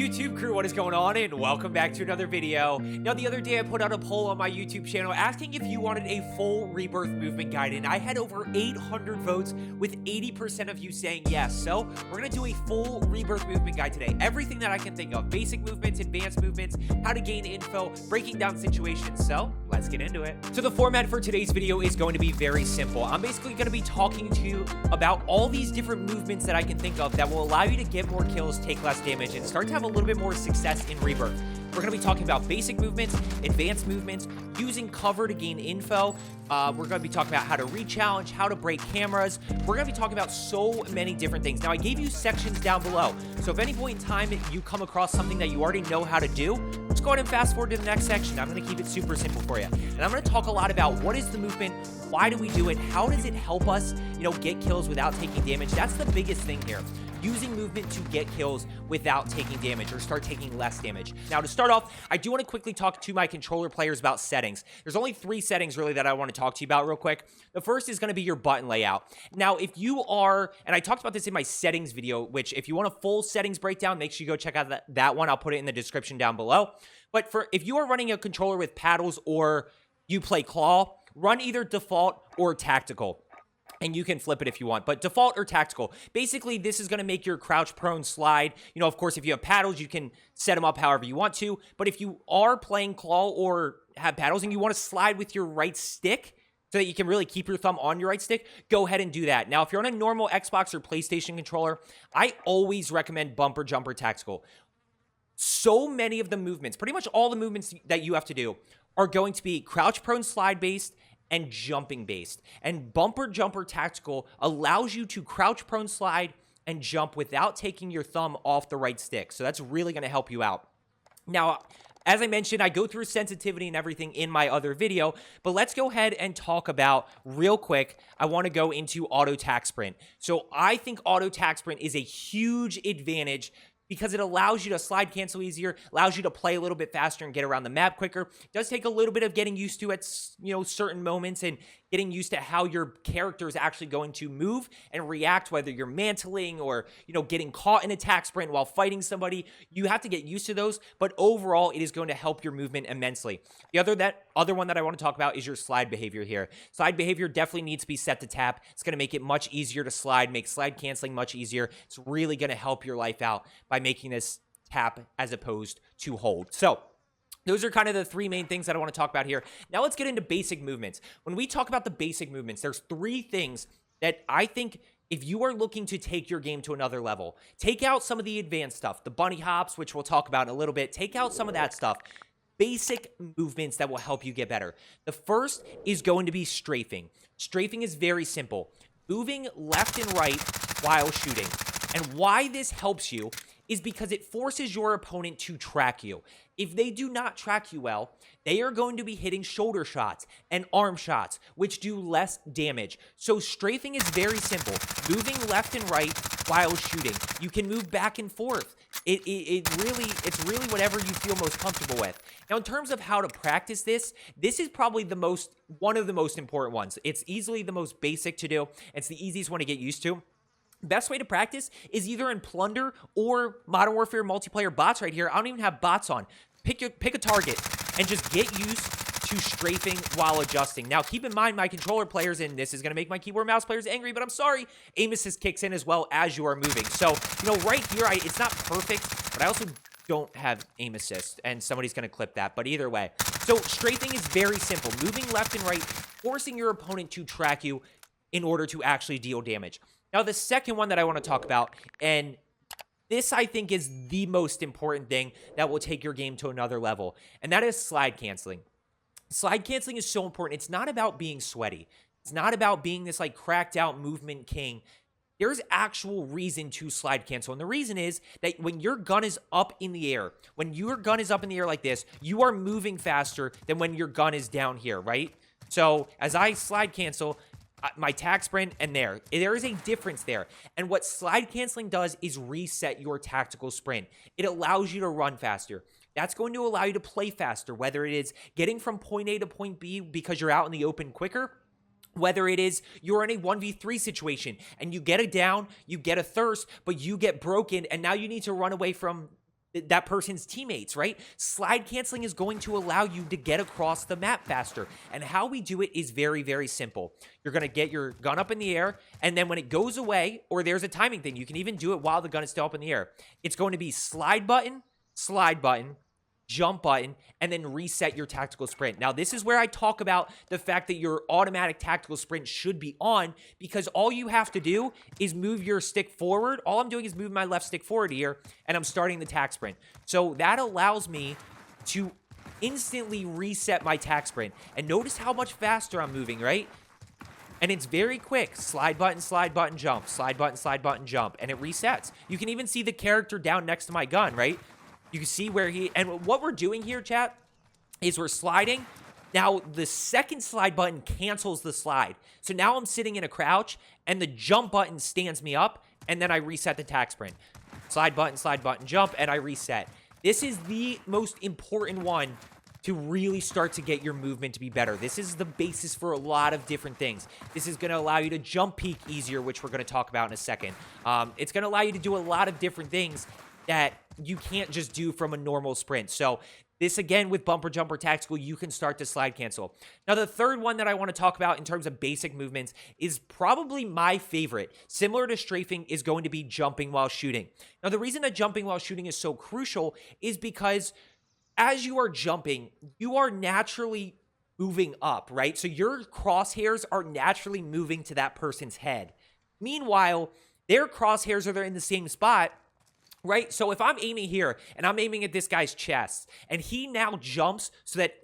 YouTube crew, what is going on, and welcome back to another video. Now, the other day I put out a poll on my YouTube channel asking if you wanted a full Rebirth Movement guide, and I had over 800 votes with 80% of you saying yes. So we're gonna do a full Rebirth Movement guide today. Everything that I can think of, basic movements, advanced movements, how to gain info, breaking down situations. So let's get into it. So the format for today's video is going to be very simple. I'm basically going to be talking to you about all these different movements that I can think of that will allow you to get more kills, take less damage, and start to have a little bit more success in Rebirth. We're going to be talking about basic movements, advanced movements, using cover to gain info. We're going to be talking about how to rechallenge, how to break cameras. We're going to be talking about so many different things. Now, I gave you sections down below. So if at any point in time you come across something that you already know how to do, let's go ahead and fast forward to the next section. I'm going to keep it super simple for you. And I'm going to talk a lot about what is the movement, why do we do it, how does it help us, get kills without taking damage. That's the biggest thing here. Using movement to get kills without taking damage or start taking less damage. Now, to start off, I do want to quickly talk to my controller players about settings. There's only 3 settings really that I want to talk to you about real quick. The first is going to be your button layout. Now, if you are, and I talked about this in my settings video, which if you want a full settings breakdown, make sure you go check out that one. I'll put it in the description down below. But if you are running a controller with paddles or you play claw, run either default or tactical. And you can flip it if you want, but default or tactical. Basically, this is going to make your crouch prone slide. Of course, if you have paddles, you can set them up however you want to. But if you are playing claw or have paddles and you want to slide with your right stick so that you can really keep your thumb on your right stick, go ahead and do that. Now, if you're on a normal Xbox or PlayStation controller, I always recommend bumper jumper tactical. So many of the movements, pretty much all the movements that you have to do are going to be crouch prone slide based and jumping based. And bumper jumper tactical allows you to crouch prone slide and jump without taking your thumb off the right stick. So that's really going to help you out. Now, as I mentioned, I go through sensitivity and everything in my other video, but let's go ahead and talk about real quick. I want to go into auto tac sprint. So I think auto tac sprint is a huge advantage because it allows you to slide cancel easier, allows you to play a little bit faster and get around the map quicker. It does take a little bit of getting used to at certain moments and getting used to how your character is actually going to move and react, whether you're mantling or getting caught in a tac sprint while fighting somebody. You have to get used to those, but overall it is going to help your movement immensely. The other one that I want to talk about is your slide behavior here. Slide behavior definitely needs to be set to tap. It's going to make it much easier to slide, make slide canceling much easier. It's really going to help your life out by making this tap as opposed to hold. So those are kind of the 3 main things that I want to talk about here. Now let's get into basic movements. When we talk about the basic movements, there's 3 things that I think if you are looking to take your game to another level, take out some of the advanced stuff, the bunny hops, which we'll talk about in a little bit, take out some of that stuff. Basic movements that will help you get better. The first is going to be strafing. Strafing is very simple. Moving left and right while shooting. And why this helps you is because it forces your opponent to track you. If they do not track you well, they are going to be hitting shoulder shots and arm shots, which do less damage. So strafing is very simple. Moving left and right while shooting. You can move back and forth. It's really whatever you feel most comfortable with. Now, in terms of how to practice this is probably one of the most important ones. It's easily the most basic to do. It's the easiest one to get used to. Best way to practice is either in Plunder or Modern Warfare multiplayer bots right here. I don't even have bots on. Pick a target and just get used to strafing while adjusting. Now, keep in mind, my controller players, and this is going to make my keyboard mouse players angry, but I'm sorry, aim assist kicks in as well as you are moving. So, right here, it's not perfect, but I also don't have aim assist, and somebody's going to clip that, but either way. So, strafing is very simple. Moving left and right, forcing your opponent to track you in order to actually deal damage. Now, the second one that I want to talk about, and this I think is the most important thing that will take your game to another level, and that is slide canceling. Slide canceling is so important. It's not about being sweaty. It's not about being this cracked out movement king. There's actual reason to slide cancel, and the reason is that when your gun is up in the air, like this, you are moving faster than when your gun is down here, right? So as I slide cancel, my tac sprint, and there is a difference there. And what slide canceling does is reset your tactical sprint. It allows you to run faster. That's going to allow you to play faster, whether it is getting from point A to point B because you're out in the open quicker, whether it is you're in a 1v3 situation and you get a down, you get a thirst, but you get broken, and now you need to run away from that person's teammates, right? Slide canceling is going to allow you to get across the map faster. And how we do it is very, very simple. You're going to get your gun up in the air, and then when it goes away, or there's a timing thing, you can even do it while the gun is still up in the air. It's going to be slide button, jump button, and then reset your tactical sprint. Now, this is where I talk about the fact that your automatic tactical sprint should be on, because all you have to do is move your stick forward. All I'm doing is move my left stick forward here, and I'm starting the tac sprint. So that allows me to instantly reset my tac sprint. And notice how much faster I'm moving, right? And it's very quick. Slide button, jump. Slide button, jump. And it resets. You can even see the character down next to my gun, right? You can see where and what we're doing here, chat, is we're sliding. Now, the second slide button cancels the slide. So now I'm sitting in a crouch, and the jump button stands me up, and then I reset the tac sprint. Slide button, jump, and I reset. This is the most important one to really start to get your movement to be better. This is the basis for a lot of different things. This is going to allow you to jump peek easier, which we're going to talk about in a second. It's going to allow you to do a lot of different things that you can't just do from a normal sprint. So this, again, with bumper jumper tactical, you can start to slide cancel. Now, the third one that I want to talk about in terms of basic movements is probably my favorite. Similar to strafing, is going to be jumping while shooting. Now, the reason that jumping while shooting is so crucial is because as you are jumping, you are naturally moving up, right? So your crosshairs are naturally moving to that person's head. Meanwhile, their crosshairs are in the same spot, right? So if I'm aiming here and I'm aiming at this guy's chest and he now jumps so that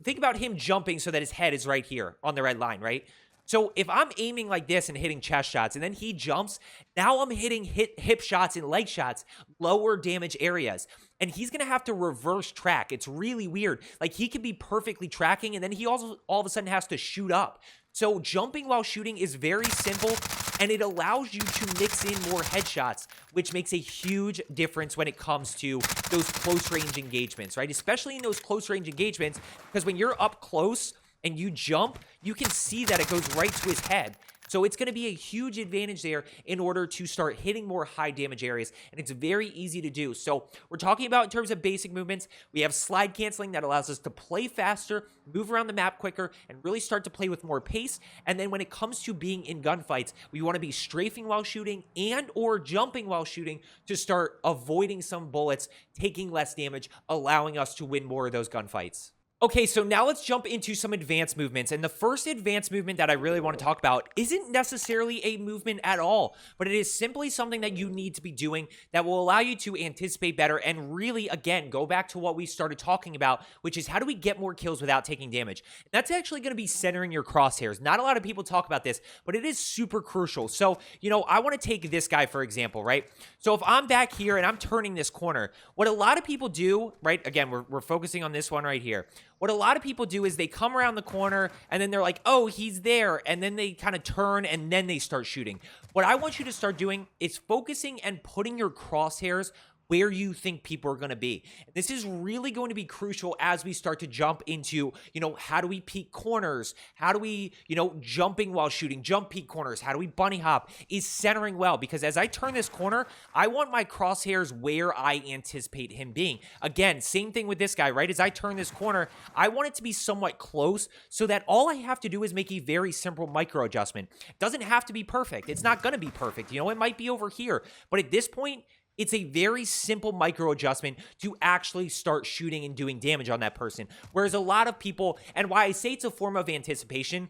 think about him jumping so that his head is right here on the red line, right? So if I'm aiming like this and hitting chest shots and then he jumps, now I'm hitting hip shots and leg shots, lower damage areas. And he's going to have to reverse track. It's really weird. Like, he could be perfectly tracking and then he also all of a sudden has to shoot up. So jumping while shooting is very simple, and it allows you to mix in more headshots, which makes a huge difference when it comes to those close range engagements, right? Especially in those close range engagements, because when you're up close and you jump, you can see that it goes right to his head. So it's going to be a huge advantage there in order to start hitting more high damage areas, and it's very easy to do. So we're talking about in terms of basic movements. We have slide canceling that allows us to play faster, move around the map quicker, and really start to play with more pace. And then when it comes to being in gunfights, we want to be strafing while shooting and or jumping while shooting to start avoiding some bullets, taking less damage, allowing us to win more of those gunfights. Okay, so now let's jump into some advanced movements. And the first advanced movement that I really want to talk about isn't necessarily a movement at all, but it is simply something that you need to be doing that will allow you to anticipate better and really, again, go back to what we started talking about, which is how do we get more kills without taking damage? And that's actually going to be centering your crosshairs. Not a lot of people talk about this, but it is super crucial. So, you know, I want to take this guy, for example, right? So if I'm back here and I'm turning this corner, what a lot of people do, right? Again, we're focusing on this one right here. What a lot of people do is they come around the corner and then they're like, oh, he's there. And then they kind of turn and then they start shooting. What I want you to start doing is focusing and putting your crosshairs where you think people are going to be. This is really going to be crucial as we start to jump into, you know, how do we peek corners? How do we, you know, jumping while shooting, jump peek corners? How do we bunny hop? Is centering well, because as I turn this corner, I want my crosshairs where I anticipate him being. Again, same thing with this guy, right? As I turn this corner, I want it to be somewhat close so that all I have to do is make a very simple micro adjustment. It doesn't have to be perfect. It's not going to be perfect. You know, it might be over here, but at this point, it's a very simple micro adjustment to actually start shooting and doing damage on that person. Whereas a lot of people, and why I say it's a form of anticipation,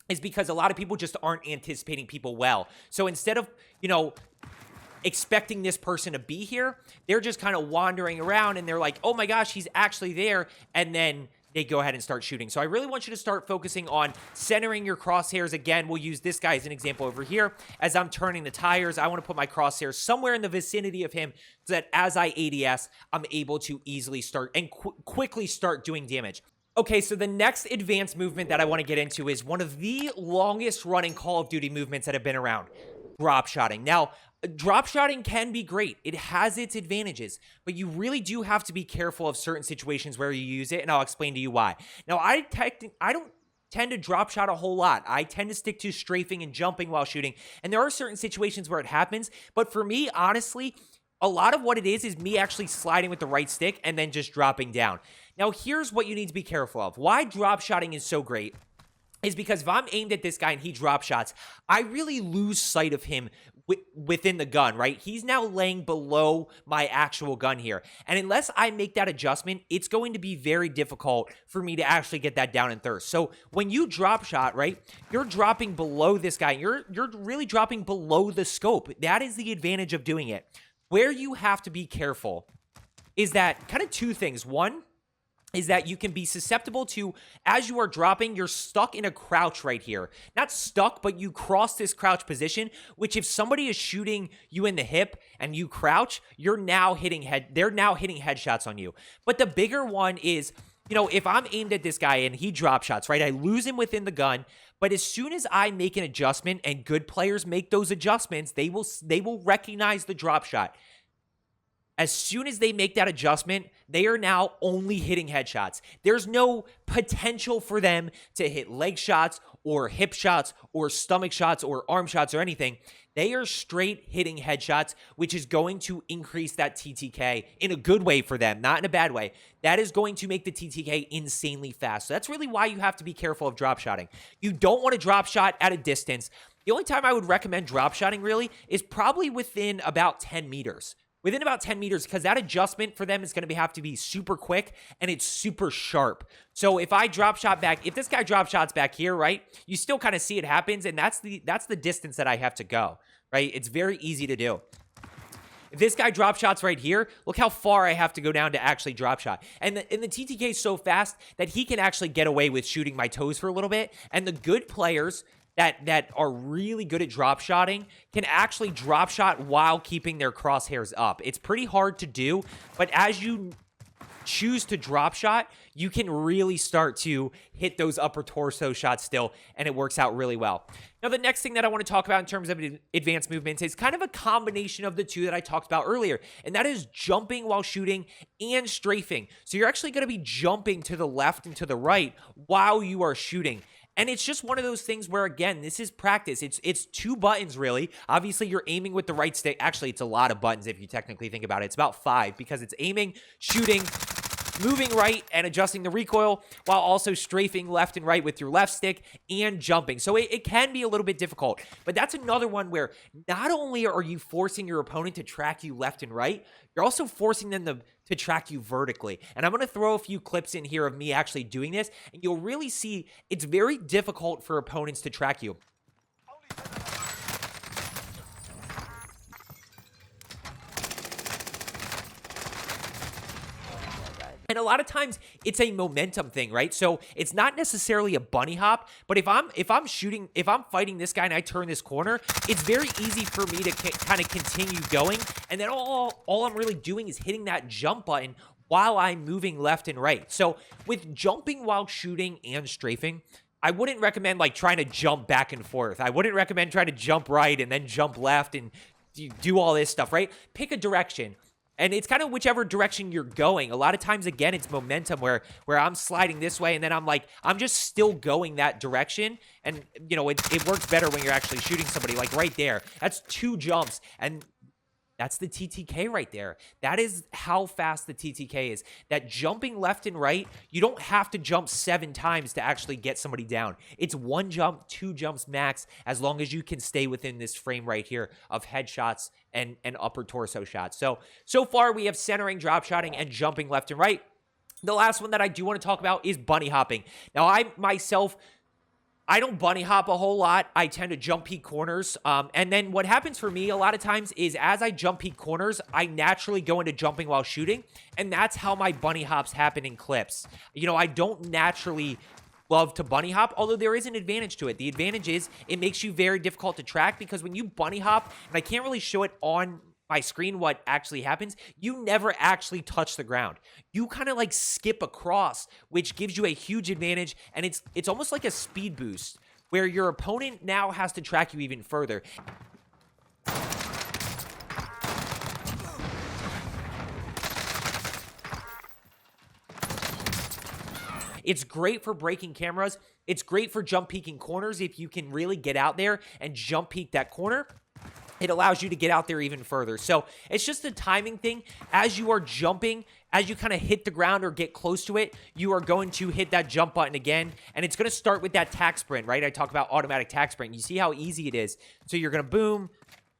is because a lot of people just aren't anticipating people well. So instead of, you know, expecting this person to be here, they're just kind of wandering around and they're like, oh my gosh, he's actually there. And then they go ahead and start shooting. So I really want you to start focusing on centering your crosshairs. Again, we'll use this guy as an example over here. As I'm turning the tires, I want to put my crosshairs somewhere in the vicinity of him so that as I ADS, I'm able to easily start and quickly start doing damage. Okay, so the next advanced movement that I want to get into is one of the longest running Call of Duty movements that have been around, drop shotting. Now, drop shotting can be great. It has its advantages, but you really do have to be careful of certain situations where you use it, and I'll explain to you why. Now, I don't tend to drop shot a whole lot. I tend to stick to strafing and jumping while shooting, and there are certain situations where it happens, but for me, honestly, A lot of what it is me actually sliding with the right stick and then just dropping down. Now, here's what you need to be careful of. Why drop shotting is so great is because if I'm aimed at this guy and he drop shots, I really lose sight of him within the gun, right? He's now laying below my actual gun here. And unless I make that adjustment, it's going to be very difficult for me to actually get that down and thirst. So when you drop shot, right, you're dropping below this guy. You're really dropping below the scope. That is the advantage of doing it. Where you have to be careful is that kind of two things. One is that you can be susceptible to, as you are dropping, you're stuck in a crouch right here. Not stuck, but you cross this crouch position, which if somebody is shooting you in the hip and you crouch, they're now hitting headshots on you. But the bigger one is, you know, if I'm aimed at this guy and he drop shots, right, I lose him within the gun, but as soon as I make an adjustment, and good players make those adjustments, they will recognize the drop shot. As soon as they make that adjustment, they are now only hitting headshots. There's no potential for them to hit leg shots or hip shots or stomach shots or arm shots or anything. They are straight hitting headshots, which is going to increase that TTK in a good way for them, not in a bad way. That is going to make the TTK insanely fast. So that's really why you have to be careful of drop shotting. You don't want to drop shot at a distance. The only time I would recommend drop shotting really is probably within about 10 meters. Within about 10 meters, because that adjustment for them is going to have to be super quick and it's super sharp. So if I drop shot back, if this guy drop shots back here, right, you still kind of see it happens, and that's the distance that I have to go, right? It's very easy to do. If this guy drop shots right here, look how far I have to go down to actually drop shot. And the TTK is so fast that he can actually get away with shooting my toes for a little bit. And the good players that are really good at drop shotting can actually drop shot while keeping their crosshairs up. It's pretty hard to do, but as you choose to drop shot, you can really start to hit those upper torso shots still, and it works out really well. Now, the next thing that I want to talk about in terms of advanced movements is kind of a combination of the two that I talked about earlier, and that is jumping while shooting and strafing. So you're actually going to be jumping to the left and to the right while you are shooting. And it's just one of those things where, again, this is practice. It's two buttons, really. Obviously, you're aiming with the right stick. Actually, it's a lot of buttons if you technically think about it. It's about 5 because it's aiming, shooting, moving right, and adjusting the recoil while also strafing left and right with your left stick and jumping. So it can be a little bit difficult. But that's another one where not only are you forcing your opponent to track you left and right, you're also forcing them to track you vertically. And I'm going to throw a few clips in here of me actually doing this, and you'll really see it's very difficult for opponents to track you. And a lot of times it's a momentum thing, right? So it's not necessarily a bunny hop, but if I'm fighting this guy and I turn this corner, it's very easy for me to kind of continue going. And then all I'm really doing is hitting that jump button while I'm moving left and right. So with jumping while shooting and strafing, I wouldn't recommend like trying to jump back and forth. I wouldn't recommend trying to jump right and then jump left and do all this stuff, right? Pick a direction. And it's kind of whichever direction you're going. A lot of times, again, it's momentum where I'm sliding this way and then I'm just still going that direction. And, you know, it works better when you're actually shooting somebody like right there. That's 2 jumps. And that's the TTK right there. That is how fast the TTK is. That jumping left and right, you don't have to jump 7 times to actually get somebody down. It's 1 jump, 2 jumps max, as long as you can stay within this frame right here of headshots and upper torso shots. So far we have centering, drop shotting, and jumping left and right. The last one that I do want to talk about is bunny hopping. Now, I don't bunny hop a whole lot. I tend to jump peek corners. And then what happens for me a lot of times is as I jump peek corners, I naturally go into jumping while shooting. And that's how my bunny hops happen in clips. You know, I don't naturally love to bunny hop, although there is an advantage to it. The advantage is it makes you very difficult to track because when you bunny hop, and I can't really show it on my screen what actually happens, you never actually touch the ground. You kind of like skip across, which gives you a huge advantage, and it's almost like a speed boost where your opponent now has to track you even further. It's great for breaking cameras. It's great for jump peeking corners if you can really get out there and jump peek that corner. it allows you to get out there even further. So it's just a timing thing. As you are jumping, as you kind of hit the ground or get close to it, you are going to hit that jump button again, and it's going to start with that tack sprint, right? I talk about automatic tack sprint. You see how easy it is. So you're going to boom,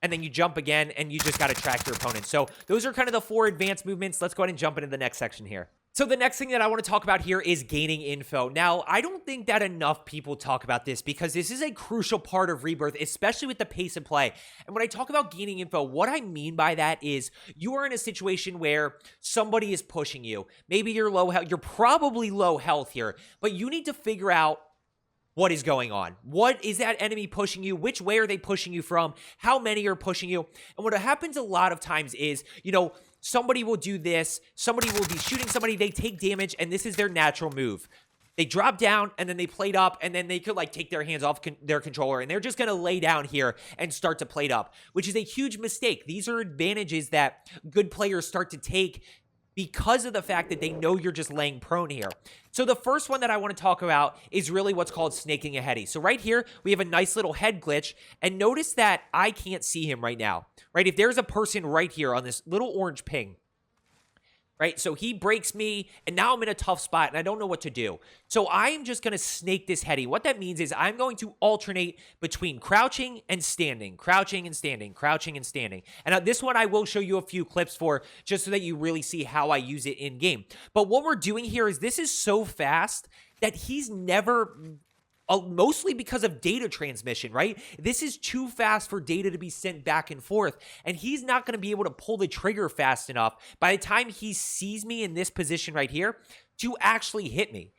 and then you jump again, and you just got to track your opponent. So those are kind of the 4 advanced movements. Let's go ahead and jump into the next section here. So the next thing that I want to talk about here is gaining info. Now, I don't think that enough people talk about this because this is a crucial part of Rebirth, especially with the pace of play. And when I talk about gaining info, what I mean by that is you are in a situation where somebody is pushing you. Maybe you're low health. You're probably low health here, but you need to figure out what is going on. What is that enemy pushing you? Which way are they pushing you from? How many are pushing you? And what happens a lot of times is, somebody will do this, somebody will be shooting somebody, they take damage, and this is their natural move. They drop down, and then they plate up, and then they could, take their hands off their controller, and they're just going to lay down here and start to plate up, which is a huge mistake. These are advantages that good players start to take because of the fact that they know you're just laying prone here. So the first one that I want to talk about is really what's called Snaking A Heady. So right here, we have a nice little head glitch, and notice that I can't see him right now, right? If there's a person right here on this little orange ping, right? So he breaks me, and now I'm in a tough spot, and I don't know what to do. So I'm just going to snake this heady. What that means is I'm going to alternate between crouching and standing, crouching and standing, crouching and standing. And this one I will show you a few clips for just so that you really see how I use it in game. But what we're doing here is this is so fast that he's never... mostly because of data transmission, right? This is too fast for data to be sent back and forth, and he's not going to be able to pull the trigger fast enough by the time he sees me in this position right here to actually hit me.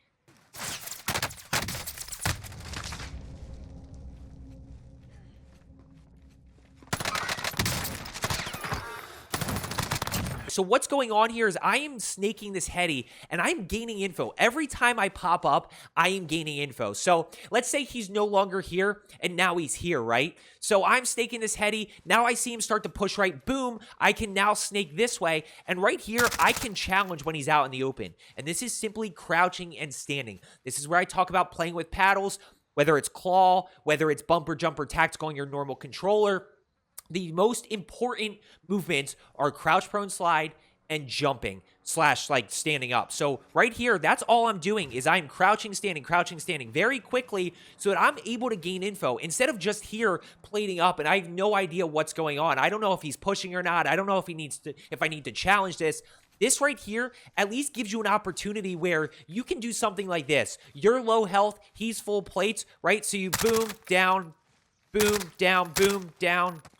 So what's going on here is I am snaking this heady, and I'm gaining info. Every time I pop up, I am gaining info. So let's say he's no longer here, and now he's here, right? So I'm snaking this heady. Now I see him start to push right. Boom. I can now snake this way. And right here, I can challenge when he's out in the open. And this is simply crouching and standing. This is where I talk about playing with paddles, whether it's claw, whether it's bumper, jumper, tactical on your normal controller. The most important movements are crouch, prone, slide, and jumping / standing up. So right here, that's all I'm doing is I'm crouching, standing very quickly so that I'm able to gain info instead of just here plating up and I have no idea what's going on. I don't know if he's pushing or not. I don't know if I need to challenge this. This right here at least gives you an opportunity where you can do something like this. You're low health, he's full plates, right? So you boom, down, boom, down,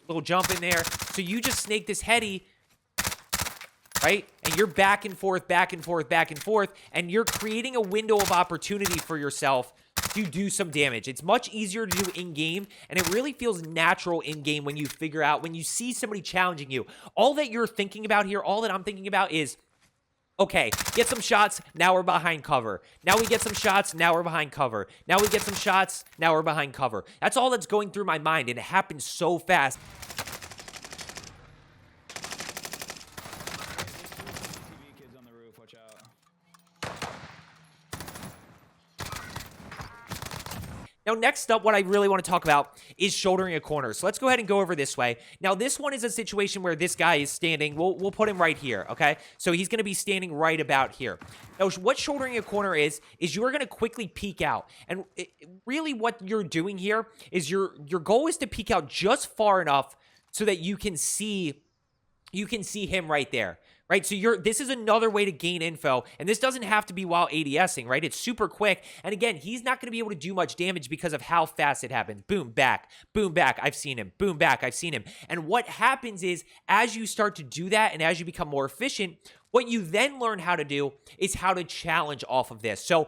little jump in there. So you just snake this heady, right? And you're back and forth, and you're creating a window of opportunity for yourself to do some damage. It's much easier to do in-game, and it really feels natural in-game when you figure out, when you see somebody challenging you. All that you're thinking about here, all that I'm thinking about is, okay, get some shots, now we're behind cover. Now we get some shots, now we're behind cover. Now we get some shots, now we're behind cover. That's all that's going through my mind, and it happens so fast. Kids on the roof, watch out. Now, next up, what I really want to talk about is shouldering a corner. So let's go ahead and go over this way. Now, this one is a situation where this guy is standing. We'll put him right here, okay? So he's going to be standing right about here. Now, what shouldering a corner is you are going to quickly peek out. And really what you're doing here is your goal is to peek out just far enough so that you can see him right there. Right, so this is another way to gain info, and this doesn't have to be while ADSing, right? It's super quick, and again, he's not going to be able to do much damage because of how fast it happens. Boom, back, I've seen him. Boom, back, I've seen him. And what happens is, as you start to do that, and as you become more efficient, what you then learn how to do is how to challenge off of this. So,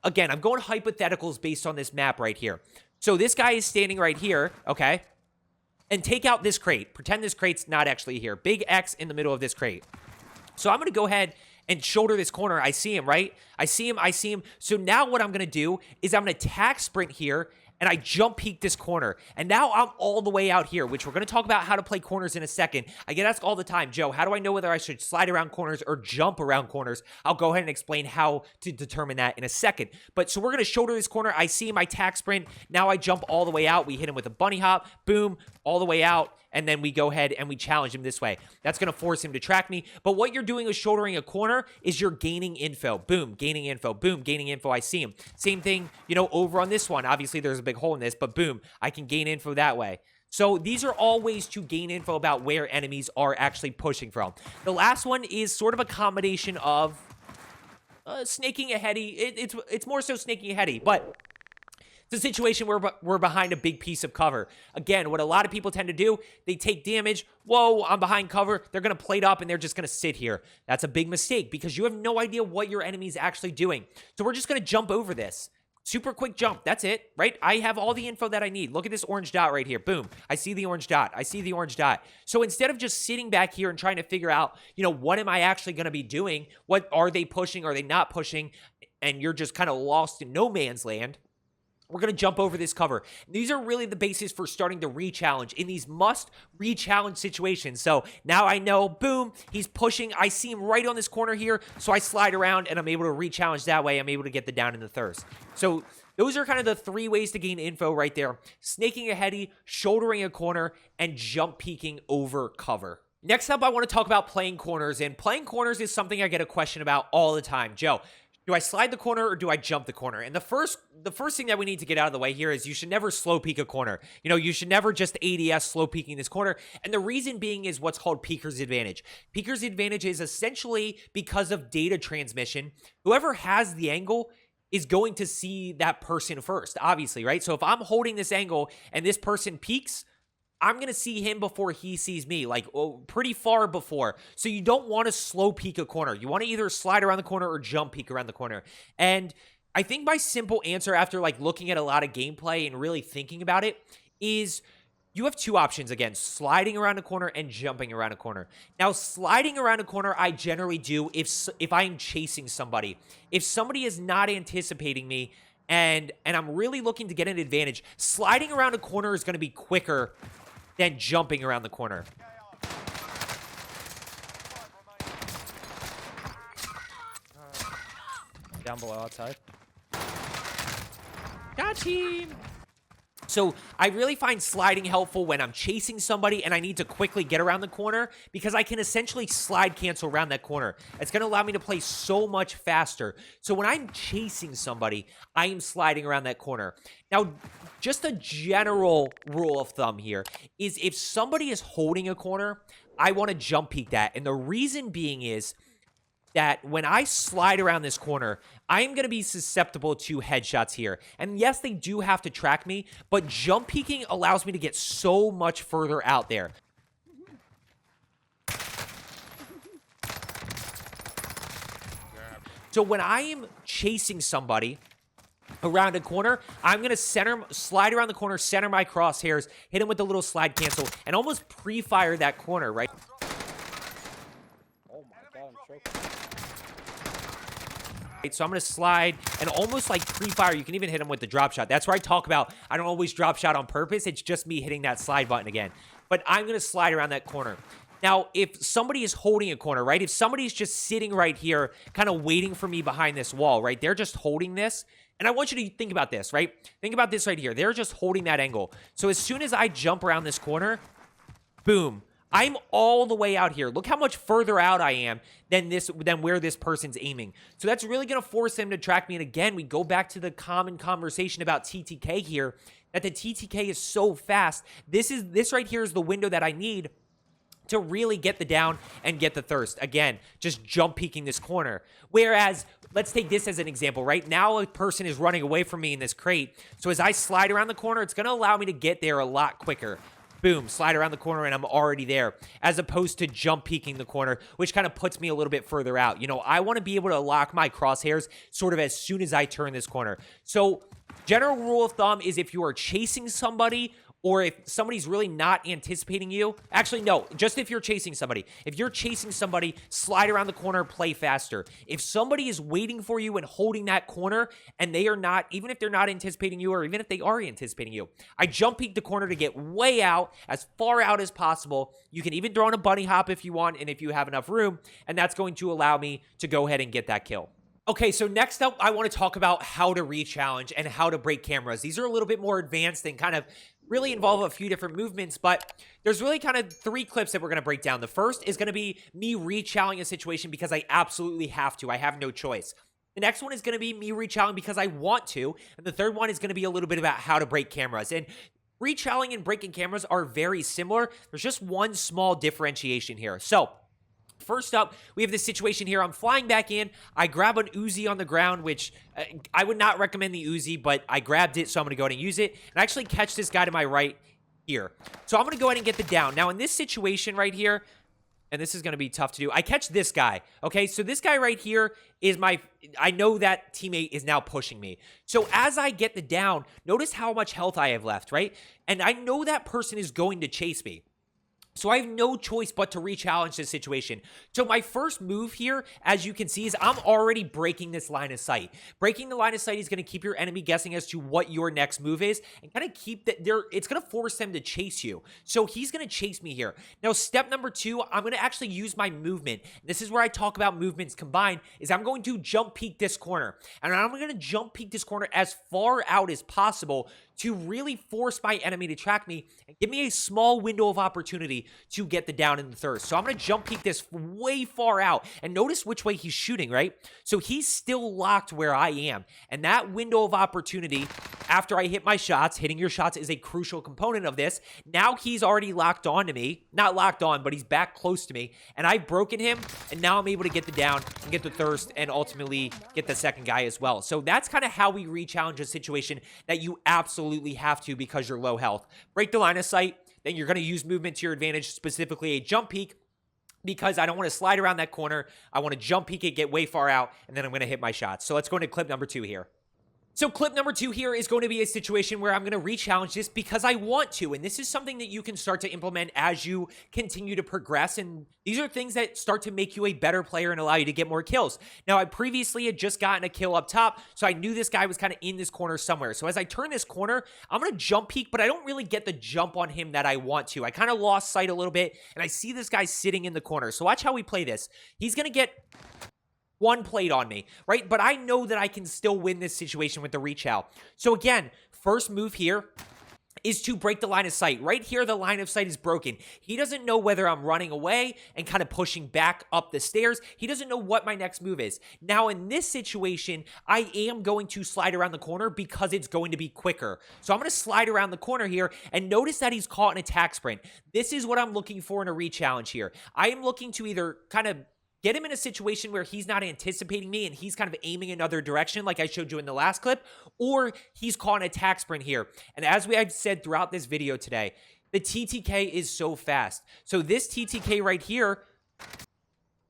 again, I'm going hypotheticals based on this map right here. So this guy is standing right here, okay? And take out this crate. Pretend this crate's not actually here. Big X in the middle of this crate. So I'm going to go ahead and shoulder this corner. I see him, right? I see him. So now what I'm going to do is I'm going to tack sprint here, and I jump peek this corner. And now I'm all the way out here, which we're going to talk about how to play corners in a second. I get asked all the time, Joe, how do I know whether I should slide around corners or jump around corners? I'll go ahead and explain how to determine that in a second. But so we're going to shoulder this corner. I see him, I tack sprint. Now I jump all the way out. We hit him with a bunny hop. Boom, all the way out. and then we go ahead and we challenge him this way. That's going to force him to track me. But what you're doing with shouldering a corner is you're gaining info. Boom, gaining info. Boom, gaining info. I see him. Same thing, you know, over on this one. Obviously, there's a big hole in this, but boom, I can gain info that way. So these are all ways to gain info about where enemies are actually pushing from. The last one is sort of a combination of snaking a heady. It's more so snaking a heady, but it's a situation where we're behind a big piece of cover. Again, what a lot of people tend to do, they take damage. Whoa, I'm behind cover. They're going to plate up and they're just going to sit here. That's a big mistake because you have no idea what your enemy's actually doing. So we're just going to jump over this. Super quick jump. That's it, right? I have all the info that I need. Look at this orange dot right here. Boom. I see the orange dot. I see the orange dot. So instead of just sitting back here and trying to figure out, you know, what am I actually going to be doing? What are they pushing? Are they not pushing? And you're just kind of lost in no man's land. We're going to jump over this cover. These are really the basis for starting to re-challenge in these must re-challenge situations. So now I know, boom, he's pushing. I see him right on this corner here. So I slide around and I'm able to re-challenge that way. I'm able to get the down in the thirst. So those are kind of the 3 ways to gain info right there. Snaking a heady, shouldering a corner, and jump peeking over cover. Next up, I want to talk about playing corners. And playing corners is something I get a question about all the time. Joe, do I slide the corner or do I jump the corner? And the first thing that we need to get out of the way here is you should never slow peek a corner. You know, you should never just ADS slow peeking this corner. And the reason being is what's called peeker's advantage. Peeker's advantage is essentially because of data transmission. Whoever has the angle is going to see that person first, obviously, right? So if I'm holding this angle and this person peeks, I'm going to see him before he sees me, like pretty far before. So you don't want to slow peek a corner. You want to either slide around the corner or jump peek around the corner. And I think my simple answer after like looking at a lot of gameplay and really thinking about it is you have 2 options. Again, sliding around a corner and jumping around a corner. Now, sliding around a corner, I generally do if I'm chasing somebody. If somebody is not anticipating me and I'm really looking to get an advantage, sliding around a corner is going to be quicker than jumping around the corner. Down below outside. Got him. So I really find sliding helpful when I'm chasing somebody and I need to quickly get around the corner because I can essentially slide cancel around that corner. It's going to allow me to play so much faster. So when I'm chasing somebody, I am sliding around that corner. Now, just a general rule of thumb here is if somebody is holding a corner, I want to jump peek that. And the reason being is that when I slide around this corner, I am going to be susceptible to headshots here. And yes, they do have to track me, but jump peeking allows me to get so much further out there. So when I am chasing somebody around a corner, I'm going to slide around the corner, center my crosshairs, hit him with the little slide cancel, and almost pre-fire that corner, right? Oh my god, I'm choking. So I'm going to slide and almost like pre-fire. You can even hit him with the drop shot. That's where I talk about I don't always drop shot on purpose. It's just me hitting that slide button again. But I'm going to slide around that corner. Now, if somebody is holding a corner, right? If somebody's just sitting right here, kind of waiting for me behind this wall, right? They're just holding this. And I want you to think about this, right? Think about this right here. They're just holding that angle. So as soon as I jump around this corner, boom, I'm all the way out here. Look how much further out I am than where this person's aiming. So that's really going to force them to track me. And again, we go back to the common conversation about TTK here, that the TTK is so fast. This right here is the window that I need to really get the down and get the thirst. Again, just jump peeking this corner. Whereas, let's take this as an example, right? Now a person is running away from me in this crate. So as I slide around the corner, it's going to allow me to get there a lot quicker. Boom, slide around the corner and I'm already there, as opposed to jump peeking the corner, which kind of puts me a little bit further out. You know, I want to be able to lock my crosshairs sort of as soon as I turn this corner. So general rule of thumb is if you are chasing somebody or if somebody's really not anticipating you. Actually, no, just if you're chasing somebody. If you're chasing somebody, slide around the corner, play faster. If somebody is waiting for you and holding that corner and they are not, even if they're not anticipating you or even if they are anticipating you, I jump peek the corner to get way out, as far out as possible. You can even throw in a bunny hop if you want and if you have enough room, and that's going to allow me to go ahead and get that kill. Okay, so next up, I want to talk about how to re-challenge and how to break cameras. These are a little bit more advanced and kind of really involve a few different movements, but there's really kind of 3 clips that we're going to break down. The first is going to be me rechallenging a situation because I absolutely have to. I have no choice. The next one is going to be me rechallenging because I want to. And the third one is going to be a little bit about how to break cameras. And rechallenging and breaking cameras are very similar. There's just one small differentiation here. So first up, we have this situation here. I'm flying back in. I grab an Uzi on the ground, which I would not recommend the Uzi, but I grabbed it, so I'm going to go ahead and use it. And I actually catch this guy to my right here. So I'm going to go ahead and get the down. Now, in this situation right here, and this is going to be tough to do, I catch this guy, okay? So this guy right here is I know that teammate is now pushing me. So as I get the down, notice how much health I have left, right? And I know that person is going to chase me. So I have no choice but to re-challenge this situation. So my first move here, as you can see, is I'm already breaking this line of sight. Breaking the line of sight is going to keep your enemy guessing as to what your next move is and kind of keep that there. It's going to force them to chase you. So he's going to chase me here. Now, step number 2, I'm going to actually use my movement. This is where I talk about movements combined, is I'm going to jump peek this corner. And I'm going to jump peek this corner as far out as possible to really force my enemy to track me and give me a small window of opportunity to get the down in the thirst. So I'm going to jump peek this way far out, and notice which way he's shooting, right? So he's still locked where I am, and that window of opportunity after I hit my shots, hitting your shots is a crucial component of this. Now he's already locked on to me, not locked on, but he's back close to me, and I've broken him, and now I'm able to get the down and get the thirst and ultimately get the second guy as well. So that's kind of how we re-challenge a situation that you absolutely have to because you're low health. Break the line of sight, then you're going to use movement to your advantage, specifically a jump peek, because I don't want to slide around that corner. I want to jump peek it, get way far out, and then I'm going to hit my shots. So let's go into clip number 2 here. So clip number 2 here is going to be a situation where I'm going to re-challenge this because I want to. And this is something that you can start to implement as you continue to progress. And these are things that start to make you a better player and allow you to get more kills. Now, I previously had just gotten a kill up top, so I knew this guy was kind of in this corner somewhere. So as I turn this corner, I'm going to jump peek, but I don't really get the jump on him that I want to. I kind of lost sight a little bit, and I see this guy sitting in the corner. So watch how we play this. He's going to get one plate on me, right? But I know that I can still win this situation with the reach out. So again, first move here is to break the line of sight. Right here, the line of sight is broken. He doesn't know whether I'm running away and kind of pushing back up the stairs. He doesn't know what my next move is. Now, in this situation, I am going to slide around the corner because it's going to be quicker. So I'm going to slide around the corner here, and notice that he's caught an attack sprint. This is what I'm looking for in a re-challenge here. I am looking to either kind of get him in a situation where he's not anticipating me and he's kind of aiming another direction like I showed you in the last clip, or he's caught an attack sprint here. And as I've said throughout this video today, the TTK is so fast. So this TTK right here,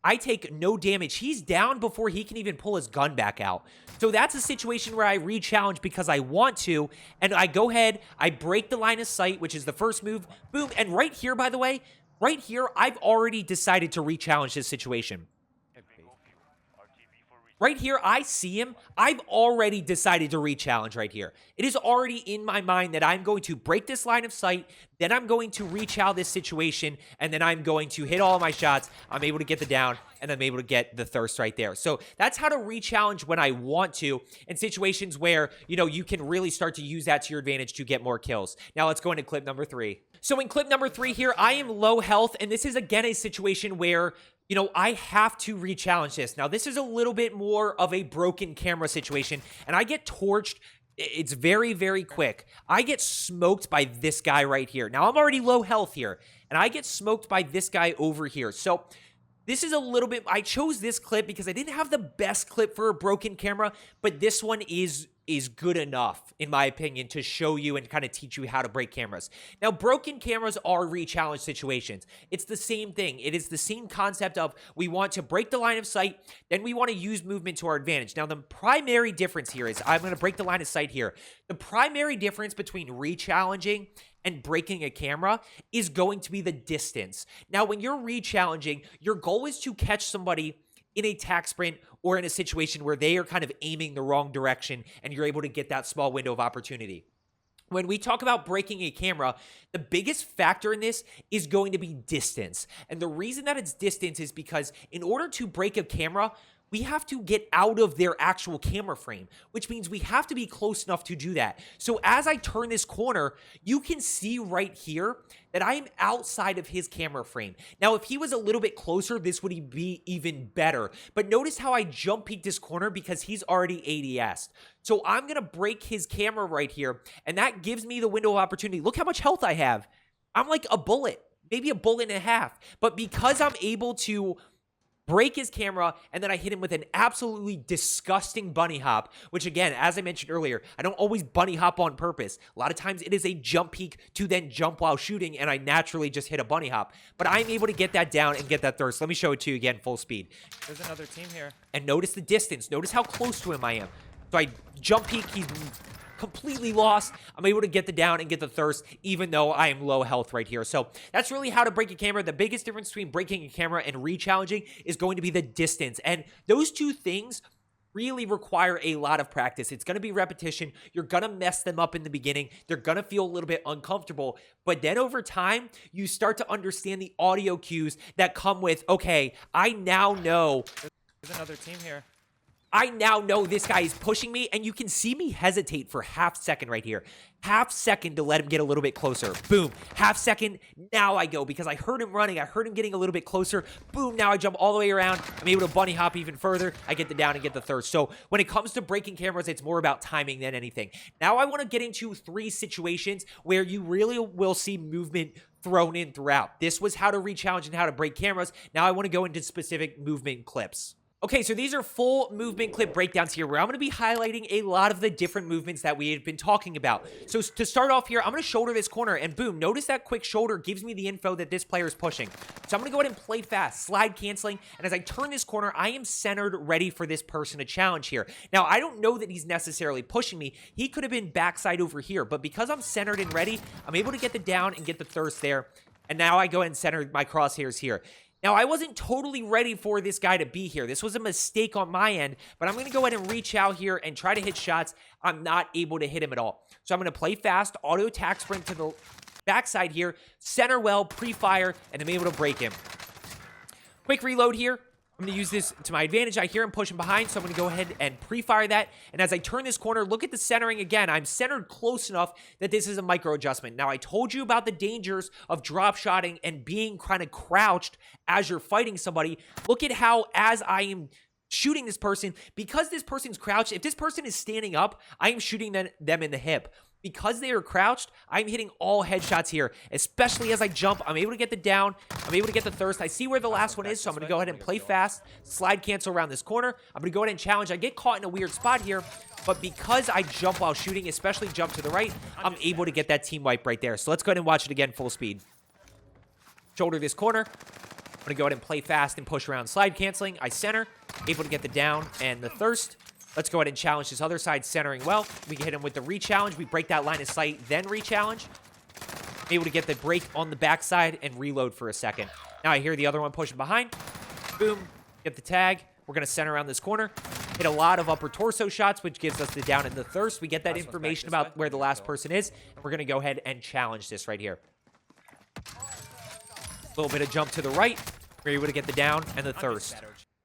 I take no damage. He's down before he can even pull his gun back out. So that's a situation where I re-challenge because I want to, and I go ahead, I break the line of sight, which is the first move, boom, and right here, by the way, right here, I've already decided to re-challenge this situation. Right here, I see him. I've already decided to re-challenge right here. It is already in my mind that I'm going to break this line of sight, then I'm going to re-chow this situation, and then I'm going to hit all of my shots. I'm able to get the down, and I'm able to get the thirst right there. So that's how to re-challenge when I want to in situations where, you know, you can really start to use that to your advantage to get more kills. Now let's go into clip number 3. So in clip number 3 here, I am low health, and this is again a situation where, you know, I have to re-challenge this. Now, this is a little bit more of a broken camera situation, and I get torched. It's very, very quick. I get smoked by this guy right here. Now, I'm already low health here, and I get smoked by this guy over here. So this is a little bit, I chose this clip because I didn't have the best clip for a broken camera, but this one is good enough, in my opinion, to show you and kind of teach you how to break cameras. Now, broken cameras are re-challenge situations. It's the same thing. It is the same concept of we want to break the line of sight, then we want to use movement to our advantage. Now, the primary difference here is, I'm going to break the line of sight here. The primary difference between re-challenging and breaking a camera is going to be the distance. Now, when you're re-challenging, your goal is to catch somebody in a tack sprint or in a situation where they are kind of aiming the wrong direction and you're able to get that small window of opportunity. When we talk about breaking a camera, the biggest factor in this is going to be distance. And the reason that it's distance is because in order to break a camera, we have to get out of their actual camera frame, which means we have to be close enough to do that. So as I turn this corner, you can see right here that I am outside of his camera frame. Now, if he was a little bit closer, this would be even better. But notice how I jump peek this corner because he's already ADS'd. So I'm going to break his camera right here, and that gives me the window of opportunity. Look how much health I have. I'm like a bullet, maybe a bullet and a half. But because I'm able to break his camera, and then I hit him with an absolutely disgusting bunny hop, which again, as I mentioned earlier, I don't always bunny hop on purpose. A lot of times it is a jump peek to then jump while shooting, and I naturally just hit a bunny hop. But I'm able to get that down and get that thirst. Let me show it to you again, full speed. There's another team here. And notice the distance. Notice how close to him I am. So I jump peek, he's completely lost. I'm able to get the down and get the thirst, even though I am low health right here. So that's really how to break a camera. The biggest difference between breaking a camera and rechallenging is going to be the distance. And those two things really require a lot of practice. It's going to be repetition. You're going to mess them up in the beginning. They're going to feel a little bit uncomfortable. But then over time, you start to understand the audio cues that come with, okay, I now know. There's another team here. I now know this guy is pushing me, and you can see me hesitate for half second right here. Half second to let him get a little bit closer. Boom. Half second. Now I go because I heard him running. I heard him getting a little bit closer. Boom. Now I jump all the way around. I'm able to bunny hop even further. I get the down and get the thirst. So when it comes to breaking cameras, it's more about timing than anything. Now I want to get into 3 situations where you really will see movement thrown in throughout. This was how to rechallenge and how to break cameras. Now I want to go into specific movement clips. Okay, so these are full movement clip breakdowns here where I'm going to be highlighting a lot of the different movements that we had been talking about. So to start off here, I'm going to shoulder this corner, and boom, notice that quick shoulder gives me the info that this player is pushing. So I'm going to go ahead and play fast, slide canceling, and as I turn this corner, I am centered, ready for this person to challenge here. Now, I don't know that he's necessarily pushing me. He could have been backside over here, but because I'm centered and ready, I'm able to get the down and get the thirst there. And now I go ahead and center my crosshairs here. Now, I wasn't totally ready for this guy to be here. This was a mistake on my end, but I'm going to go ahead and reach out here and try to hit shots. I'm not able to hit him at all. So I'm going to play fast, auto attack sprint to the backside here, center well, pre-fire, and I'm able to break him. Quick reload here. I'm going to use this to my advantage. I hear him pushing behind, so I'm going to go ahead and pre-fire that. And as I turn this corner, look at the centering again. I'm centered close enough that this is a micro adjustment. Now, I told you about the dangers of drop shotting and being kind of crouched as you're fighting somebody. Look at how, as I am shooting this person, because this person's crouched, if this person is standing up, I am shooting them in the hip. Because they are crouched, I'm hitting all headshots here, especially as I jump. I'm able to get the down. I'm able to get the thirst. I see where the last one is, so I'm going to go ahead and play fast, slide cancel around this corner. I'm going to go ahead and challenge. I get caught in a weird spot here, but because I jump while shooting, especially jump to the right, I'm able to get that team wipe right there. So let's go ahead and watch it again full speed. Shoulder this corner. I'm going to go ahead and play fast and push around slide canceling. I center, able to get the down and the thirst. Let's go ahead and challenge this other side, centering well. We can hit him with the rechallenge. We break that line of sight, then rechallenge. Able to get the break on the backside and reload for a second. Now I hear the other one pushing behind. Boom. Get the tag. We're going to center around this corner. Hit a lot of upper torso shots, which gives us the down and the thirst. We get that information about where the last person is. And we're going to go ahead and challenge this right here. A little bit of jump to the right. We're able to get the down and the thirst.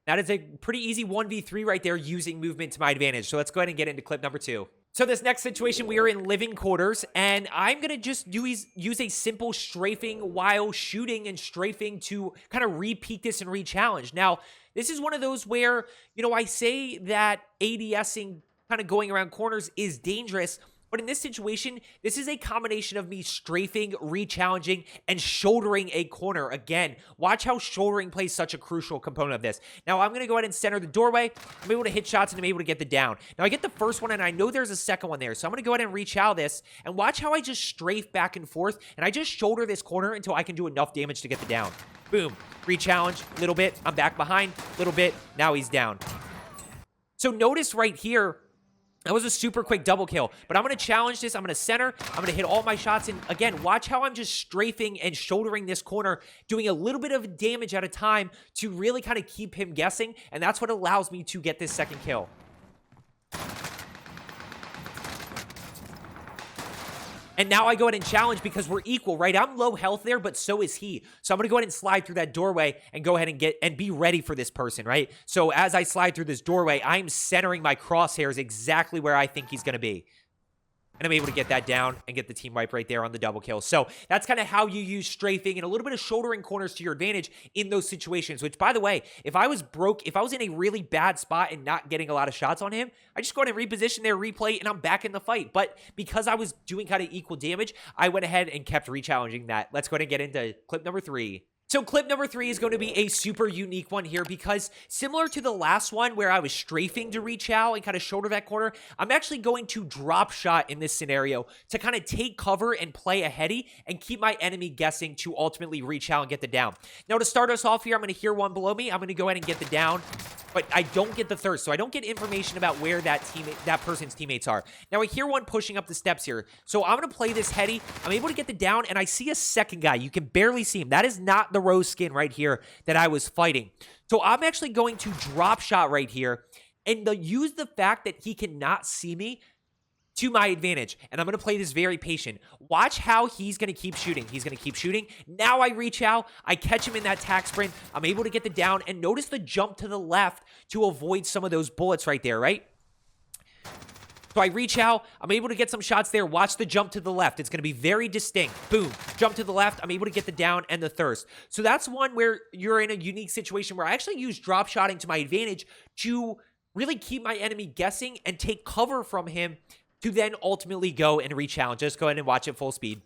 That is a pretty easy 1v3 right there using movement to my advantage. So let's go ahead and get into clip number 2. So this next situation, we are in living quarters, and I'm going to just use a simple strafing while shooting and strafing to kind of re-peek this and re-challenge. Now, this is one of those where, you know, I say that ADSing, kind of going around corners, is dangerous. But in this situation, this is a combination of me strafing, re-challenging, and shouldering a corner. Again, watch how shouldering plays such a crucial component of this. Now, I'm going to go ahead and center the doorway. I'm able to hit shots, and I'm able to get the down. Now, I get the first one, and I know there's a second one there. So I'm going to go ahead and rechow this, and watch how I just strafe back and forth, and I just shoulder this corner until I can do enough damage to get the down. Boom. Re-challenge, little bit. I'm back behind, little bit. Now he's down. So notice right here, that was a super quick double kill, but I'm going to challenge this. I'm going to center. I'm going to hit all my shots. And again, watch how I'm just strafing and shouldering this corner, doing a little bit of damage at a time to really kind of keep him guessing. And that's what allows me to get this second kill. And now I go ahead and challenge because we're equal, right? I'm low health there, but so is he. So I'm going to go ahead and slide through that doorway and go ahead and be ready for this person, right? So as I slide through this doorway, I'm centering my crosshairs exactly where I think he's going to be. And I'm able to get that down and get the team wipe right there on the double kill. So that's kind of how you use strafing and a little bit of shouldering corners to your advantage in those situations. Which, by the way, if I was in a really bad spot and not getting a lot of shots on him, I just go ahead and reposition there, replay, and I'm back in the fight. But because I was doing kind of equal damage, I went ahead and kept rechallenging that. Let's go ahead and get into clip number 3. So clip number 3 is going to be a super unique one here because similar to the last one where I was strafing to rechow and kind of shoulder that corner, I'm actually going to drop shot in this scenario to kind of take cover and play a heady and keep my enemy guessing to ultimately rechow and get the down. Now to start us off here, I'm going to hear one below me. I'm going to go ahead and get the down, but I don't get the thirst, so I don't get information about where that person's teammates are. Now I hear one pushing up the steps here, so I'm going to play this heady. I'm able to get the down, and I see a second guy. You can barely see him. That is not the rose skin right here that I was fighting. So I'm actually going to drop shot right here and use the fact that he cannot see me to my advantage. And I'm going to play this very patient. Watch how he's going to keep shooting. He's going to keep shooting. Now I reach out. I catch him in that tack sprint. I'm able to get the down. And notice the jump to the left to avoid some of those bullets right there, right? So I reach out. I'm able to get some shots there. Watch the jump to the left. It's going to be very distinct. Boom. Jump to the left. I'm able to get the down and the thirst. So that's one where you're in a unique situation where I actually use drop shotting to my advantage to really keep my enemy guessing and take cover from him to then ultimately go and rechallenge. Just go ahead and watch it full speed.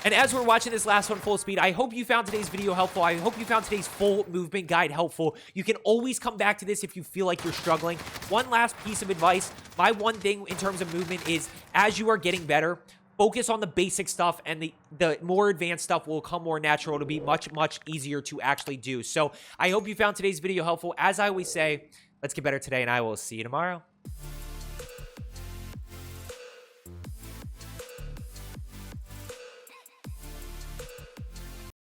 And as we're watching this last one full speed, I hope you found today's video helpful. I hope you found today's full movement guide helpful. You can always come back to this if you feel like you're struggling. One last piece of advice. My one thing in terms of movement is as you are getting better, focus on the basic stuff, and the more advanced stuff will come more natural. It'll be much, much easier to actually do. So I hope you found today's video helpful. As I always say, let's get better today, and I will see you tomorrow.